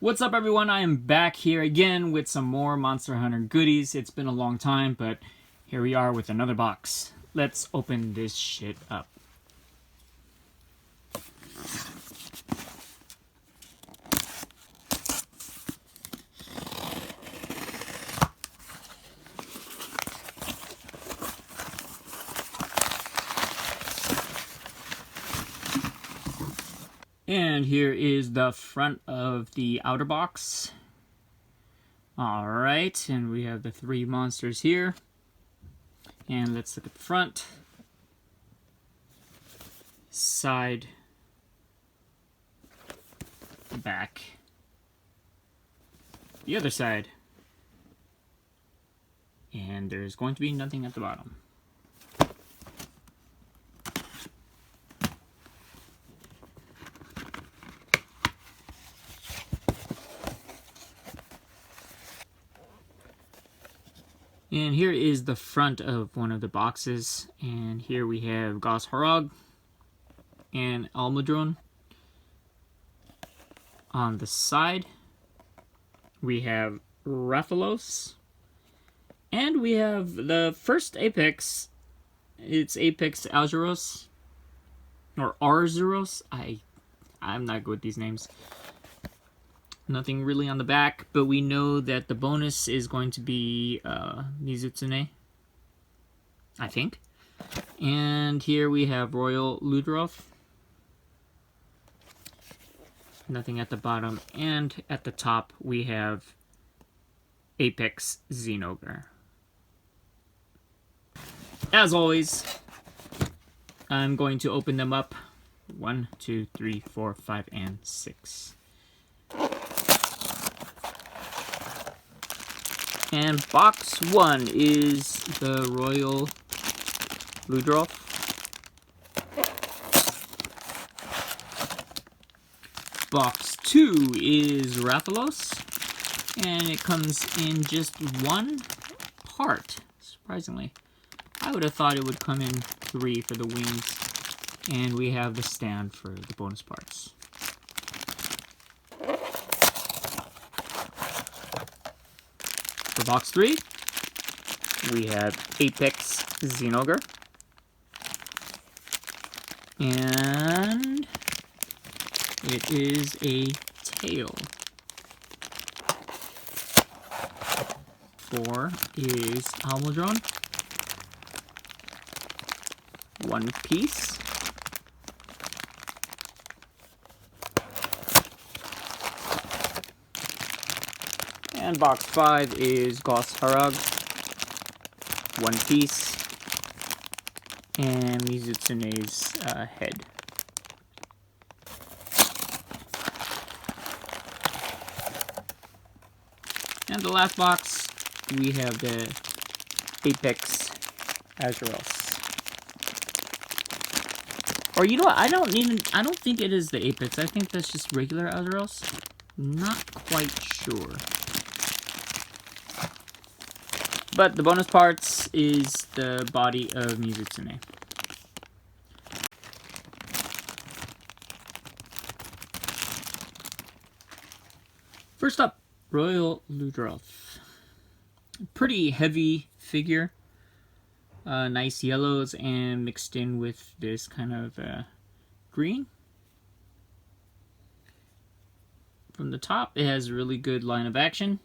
What's up, everyone? I am back here again with some more Monster Hunter goodies. It's been a long time, but here we are with another box. Let's open this shit up. And here is the front of the outer box. Alright, and we have the three monsters here. And let's look at the front. Side. Back. The other side. And there's going to be nothing at the bottom. And here is the front of one of the boxes, and here we have Goss, Harag, and Almudron. On the side, we have Rathalos, and we have the first Apex. It's Apex Arzuros, or Arzuros. I'm not good with these names. Nothing really on the back, but we know that the bonus is going to be Mizutsune, I think. And here we have Royal Ludroth. Nothing at the bottom. And at the top we have Apex Zinogre. As always, I'm going to open them up. 1, 2, 3, 4, 5, and 6. And box 1 is the Royal Ludroth. Box 2 is Rathalos. And it comes in just one part, surprisingly. I would have thought it would come in 3 for the wings. And we have the stand for the bonus parts. For box 3, we have Apex Zinogre. And it is a tail. 4 is Almudron. 1 piece. And box 5 is Goss, Harag, 1 piece, and Mizutsune's head. And the last box, we have the Apex Arzuros. Or you know what? I don't think it is the Apex. I think that's just regular Arzuros. Not quite sure. But the bonus parts is the body of Mizutsune. First up, Royal Ludroth. Pretty heavy figure. Nice yellows and mixed in with this kind of green. From the top, it has a really good line of action.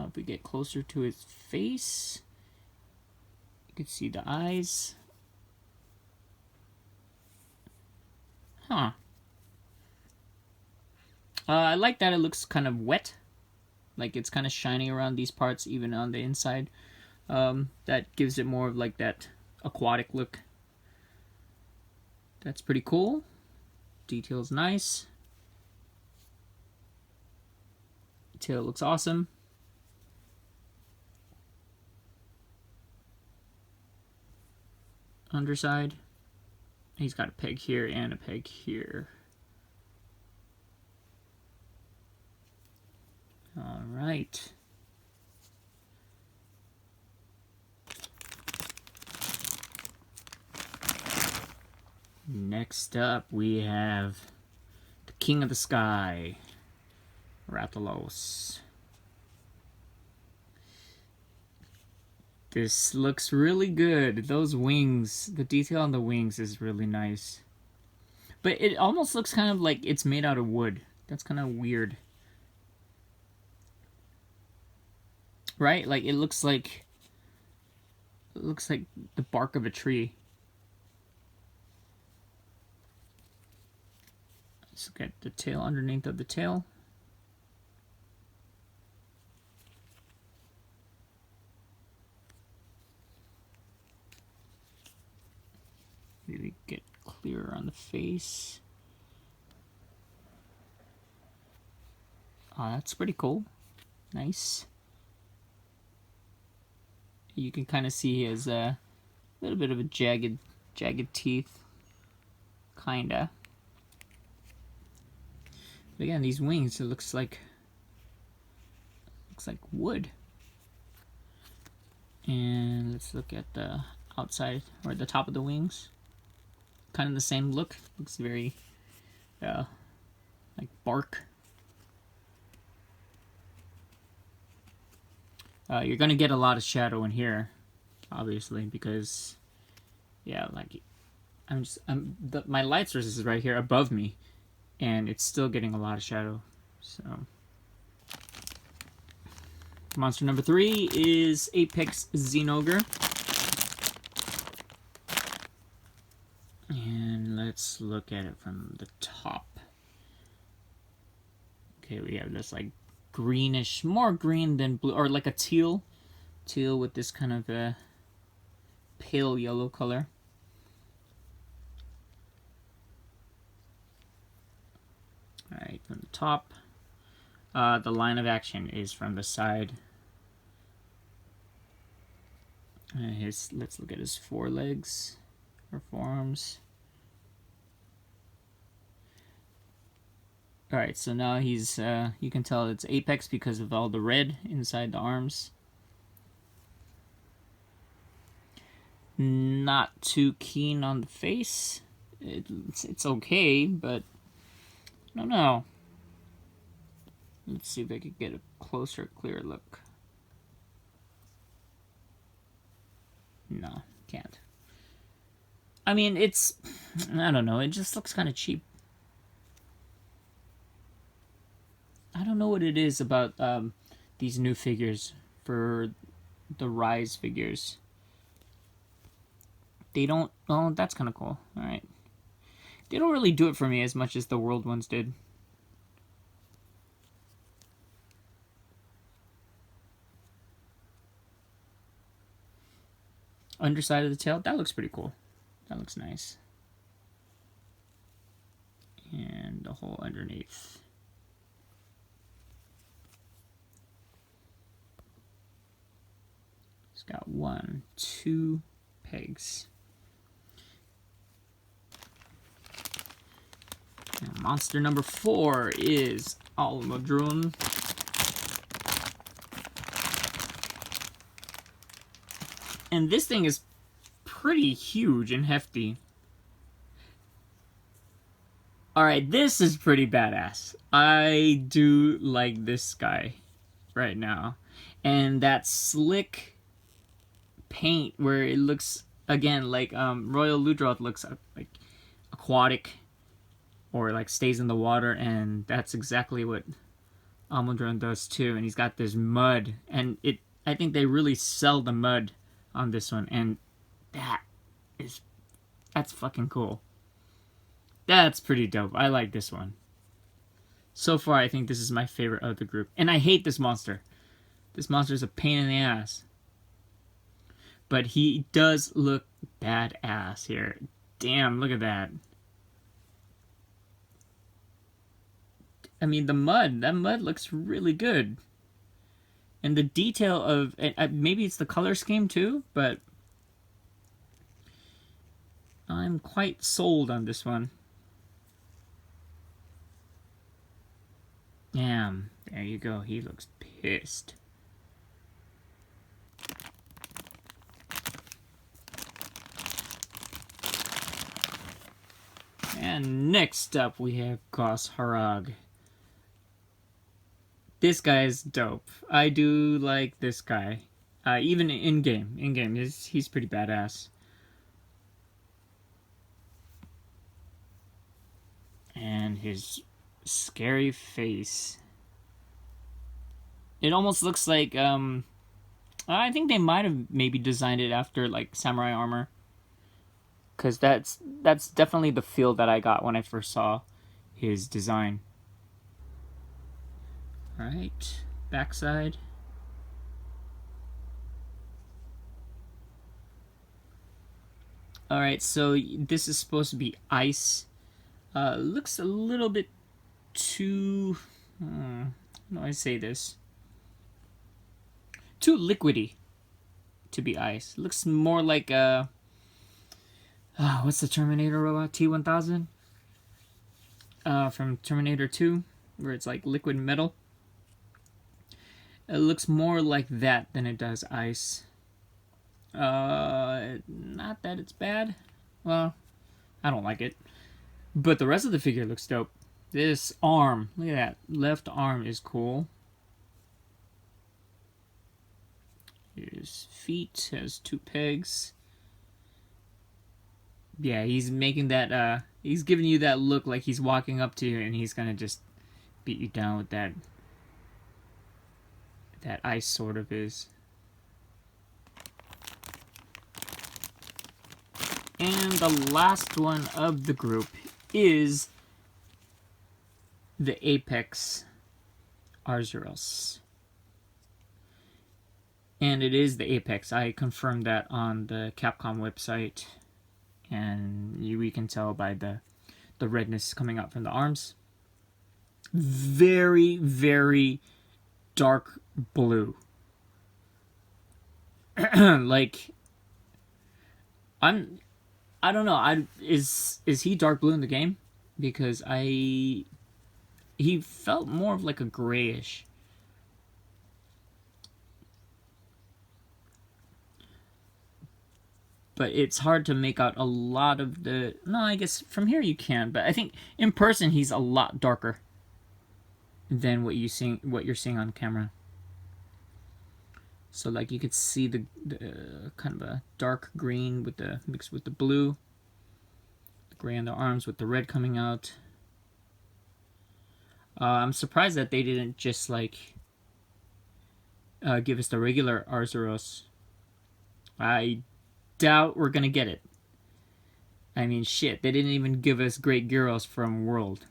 If we get closer to its face, you can see the eyes. Huh. I like that it looks kind of wet. Like it's kind of shiny around these parts, even on the inside. That gives it more of like that aquatic look. That's pretty cool. Detail's nice. Tail looks awesome. Underside. He's got a peg here and a peg here. All right. Next up, we have the King of the Sky, Rathalos. This looks really good. Those wings, the detail on the wings is really nice. But it almost looks kind of like it's made out of wood. That's kind of weird. Right? Like, it looks like the bark of a tree. Let's look at the tail, underneath of the tail. Really get clearer on the face. Oh, that's pretty cool. Nice. You can kind of see he has a little bit of a jagged teeth. Kinda. But again, these wings, it looks like wood. And let's look at the outside, or the top of the wings. Kind of the same look. Looks very like bark. You're gonna get a lot of shadow in here, obviously, because yeah, like my light source is right here above me, and it's still getting a lot of shadow. So monster number 3 is Apex Zinogre. And let's look at it from the top. Okay, we have this like greenish, more green than blue, or like a teal with this kind of a pale yellow color. Alright, from the top. The line of action is from the side. Let's look at his forelegs, or forearms. Alright, so now he's, you can tell it's Apex because of all the red inside the arms. Not too keen on the face. It's okay, but I don't know. Let's see if I could get a closer, clear look. No, can't. I mean, I don't know, it just looks kind of cheap. I don't know what it is about these new figures for the Rise figures. They don't... Oh, that's kind of cool. Alright. They don't really do it for me as much as the World ones did. Underside of the tail, that looks pretty cool. That looks nice. And the whole underneath. It's got 1, 2 pegs. And monster number 4 is Almudron. And this thing is pretty huge and hefty. Alright, this is pretty badass. I do like this guy right now. And that slick paint where it looks, again, like Royal Ludroth looks like aquatic or like stays in the water, and that's exactly what Almudron does too. And he's got this mud, and I think they really sell the mud on this one, and that's fucking cool. That's pretty dope. I like this one. So far, I think this is my favorite of the group. And I hate this monster. This monster is a pain in the ass. But he does look badass here. Damn, look at that. I mean, that mud looks really good. And the detail of... maybe it's the color scheme too, but... I'm quite sold on this one. Damn, there you go. He looks pissed. And next up we have Goss Harag. This guy is dope. I do like this guy. Even in-game. In-game, he's pretty badass. And his scary face. It almost looks like, I think they might have maybe designed it after, like, samurai armor. Because that's definitely the feel that I got when I first saw his design. Alright, backside. Alright, so this is supposed to be ice. Looks a little bit too... how do I say this? Too liquidy to be ice. Looks more like a... what's the Terminator robot? T-1000? From Terminator 2, where it's like liquid metal. It looks more like that than it does ice. Not that it's bad. Well, I don't like it. But the rest of the figure looks dope. This arm, look at that. Left arm is cool. His feet has 2 pegs. Yeah, he's making that, he's giving you that look like he's walking up to you and he's gonna just beat you down with that ice sword of his. And the last one of the group is the Apex Arzuros. And it is the Apex. I confirmed that on the Capcom website. And we can tell by the redness coming out from the arms. Very, very dark blue. Like, I don't know. Is he dark blue in the game? Because he felt more of like a grayish. But it's hard to make out a lot of the... No, I guess from here you can, but I think in person he's a lot darker than what you're seeing on camera. So like you could see the kind of a dark green with the mixed with the blue, the gray on the arms with the red coming out. I'm surprised that they didn't just like give us the regular Arzuros. I doubt we're gonna get it. I mean, shit, they didn't even give us Great Gyros from World.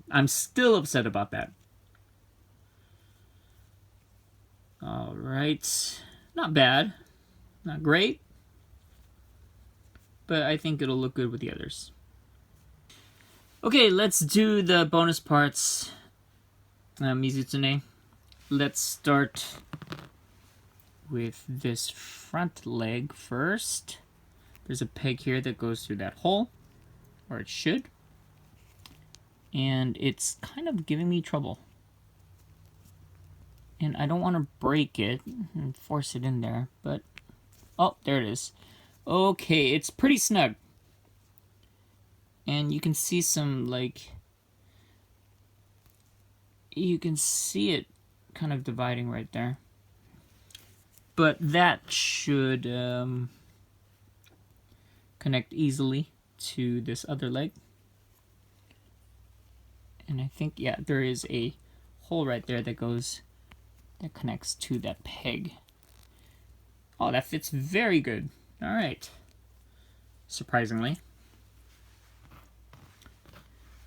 I'm still upset about that. Alright. Not bad. Not great. But I think it'll look good with the others. Okay, let's do the bonus parts. Mizutsune. Let's start with this front leg first. There's a peg here that goes through that hole, or it should. And it's kind of giving me trouble. And I don't want to break it and force it in there, but... Oh, there it is. Okay, it's pretty snug. And you can see some, like... You can see it kind of dividing right there. But that should connect easily to this other leg. And I think, yeah, there is a hole right there that connects to that peg. Oh, that fits very good. All right. Surprisingly.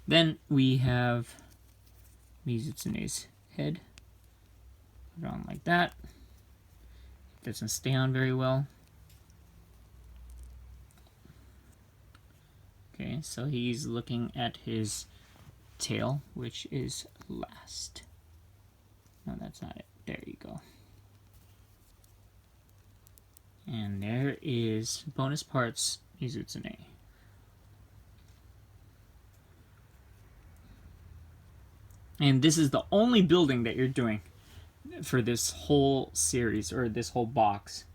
Then we have Mizutsune's head. Put it on like that. Doesn't stay on very well. Okay, so he's looking at his tail, which is last. No, that's not it. There you go. And there is bonus parts Mizutsune. And this is the only building that you're doing for this whole series, or this whole box.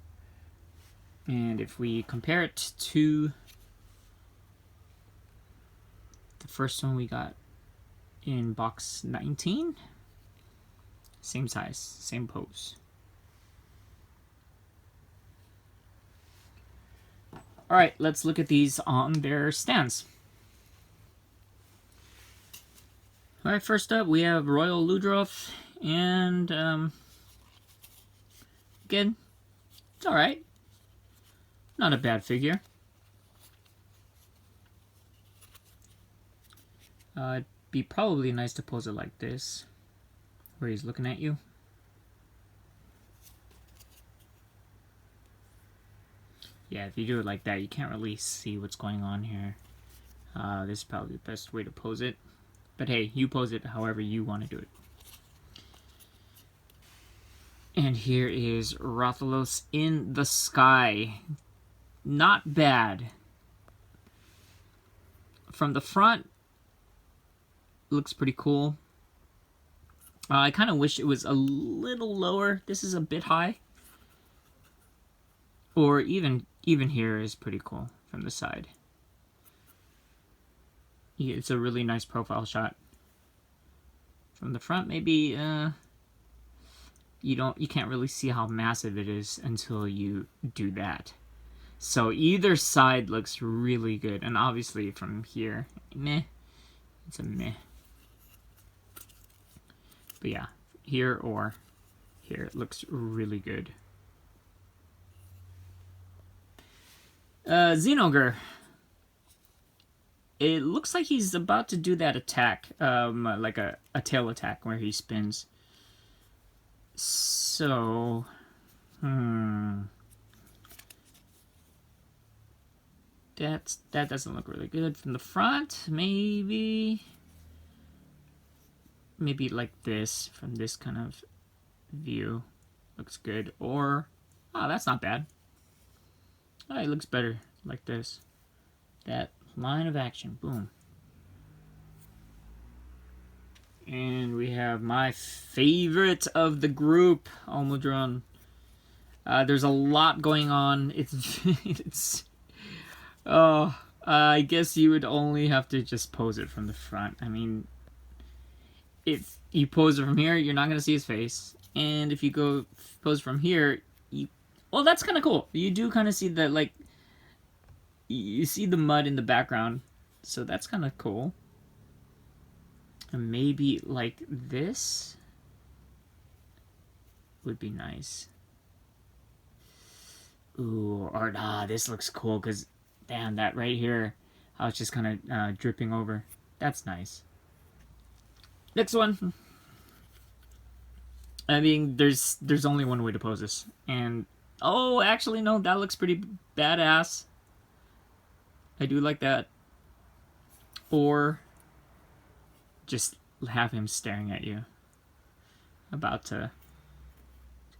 And if we compare it to the first one we got in box 19. Same size, same pose. Alright, let's look at these on their stands. Alright, first up we have Royal Ludroth, and again, it's alright. Not a bad figure. It'd be probably nice to pose it like this, where he's looking at you. Yeah, if you do it like that, you can't really see what's going on here. This is probably the best way to pose it. But hey, you pose it however you want to do it. And here is Rathalos in the sky. Not bad. From the front, looks pretty cool. I kind of wish it was a little lower. This is a bit high. Or even here is pretty cool from the side. Yeah, it's a really nice profile shot. From the front, maybe you can't really see how massive it is until you do that. So either side looks really good, and obviously from here, meh. It's a meh. But yeah, here or here, it looks really good. Zinogre. It looks like he's about to do that attack, like a tail attack where he spins. So, that doesn't look really good. From the front, maybe like this, from this kind of view, looks good. Or, oh, that's not bad. Oh, it looks better like this. That line of action, boom. And we have my favorite of the group, Almudron. There's a lot going on. I guess you would only have to just pose it from the front. I mean, if you pose it from here, you're not gonna see his face. And if you go pose from here, well, that's kind of cool. You do kind of see that, like, you see the mud in the background, so that's kind of cool. And maybe like this would be nice. Ooh, or nah, this looks cool because, damn, that right here, I was just kind of dripping over. That's nice. Next one. I mean, there's only one way to pose this, and oh, actually no, that looks pretty badass. I do like that. Or just have him staring at you, about to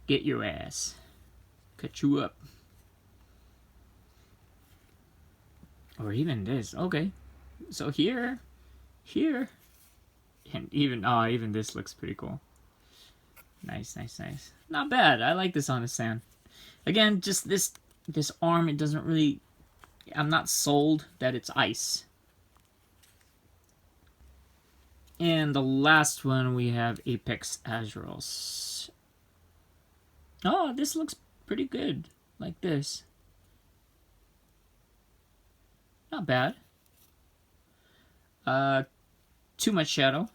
get your ass, cut you up. Or even this. Okay, so here, and even this looks pretty cool. Nice. Not bad. I like this on the sand. Again, just this arm, it doesn't really, I'm not sold that it's ice. And the last one, we have Apex Arzuros. Oh, this looks pretty good. Like this. Not bad. Too much shadow.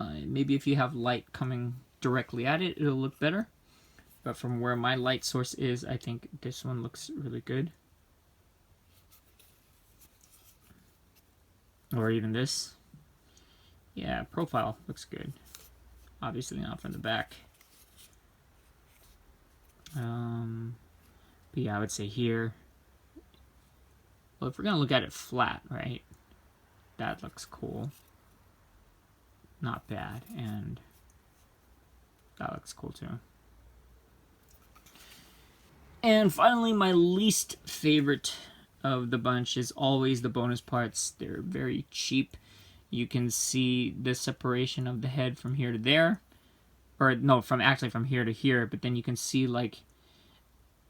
Maybe if you have light coming directly at it, it'll look better. But from where my light source is, I think this one looks really good. Or even this. Yeah, profile looks good. Obviously not from the back. But yeah, I would say here. Well, if we're gonna look at it flat, right? That looks cool. Not bad, and that looks cool too. And finally, my least favorite of the bunch is always the bonus parts. They're very cheap. You can see the separation of the head from here to there. Or no, from here to here, but then you can see like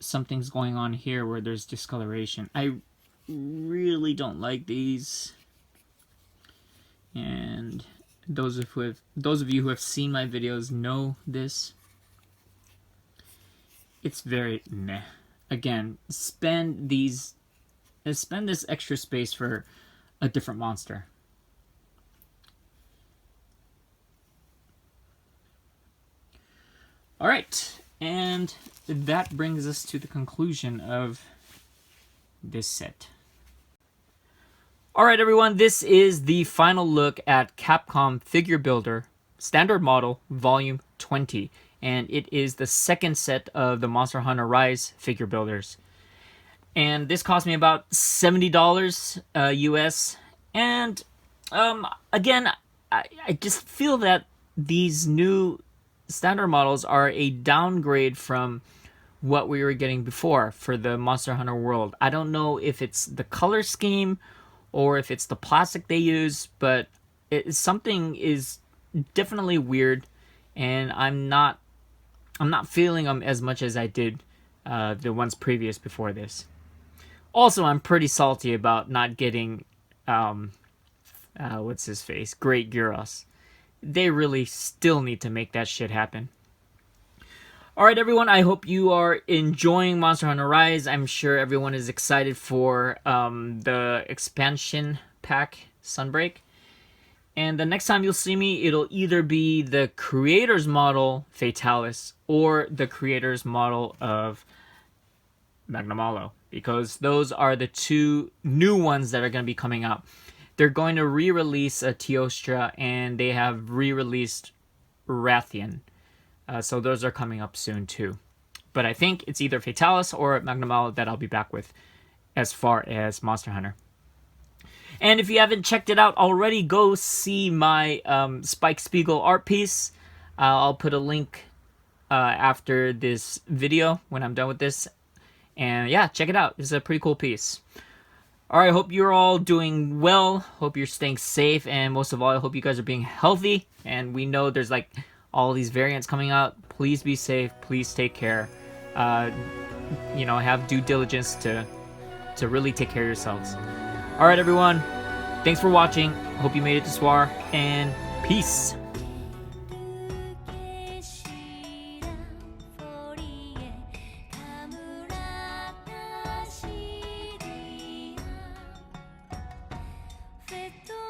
something's going on here where there's discoloration. I really don't like these. And those of you who have seen my videos know this. It's very meh. Again, spend this extra space for a different monster. Alright, and that brings us to the conclusion of this set. Alright everyone, this is the final look at Capcom Figure Builder Standard Model Volume 20. And it is the second set of the Monster Hunter Rise figure builders. And this cost me about $70 US. And again, I just feel that these new standard models are a downgrade from what we were getting before for the Monster Hunter world. I don't know if it's the color scheme or if it's the plastic they use, but something is definitely weird, and I'm not feeling them as much as I did the ones previous before this. Also, I'm pretty salty about not getting what's his face, Great Gyros. They really still need to make that shit happen. Alright everyone, I hope you are enjoying Monster Hunter Rise. I'm sure everyone is excited for the expansion pack, Sunbreak. And the next time you'll see me, it'll either be the creator's model, Fatalis, or the creator's model of Magnamalo, because those are the two new ones that are going to be coming out. They're going to re-release a Teostra, and they have re-released Rathian. So those are coming up soon too. But I think it's either Fatalis or Magnamalo that I'll be back with as far as Monster Hunter. And if you haven't checked it out already, go see my Spike Spiegel art piece. I'll put a link after this video when I'm done with this. And yeah, check it out. It's a pretty cool piece. Alright, I hope you're all doing well. Hope you're staying safe. And most of all, I hope you guys are being healthy. And we know there's like all these variants coming out. Please be safe. Please take care. You know, have due diligence to really take care of yourselves. Alright everyone, thanks for watching. Hope you made it this far, and peace! Feto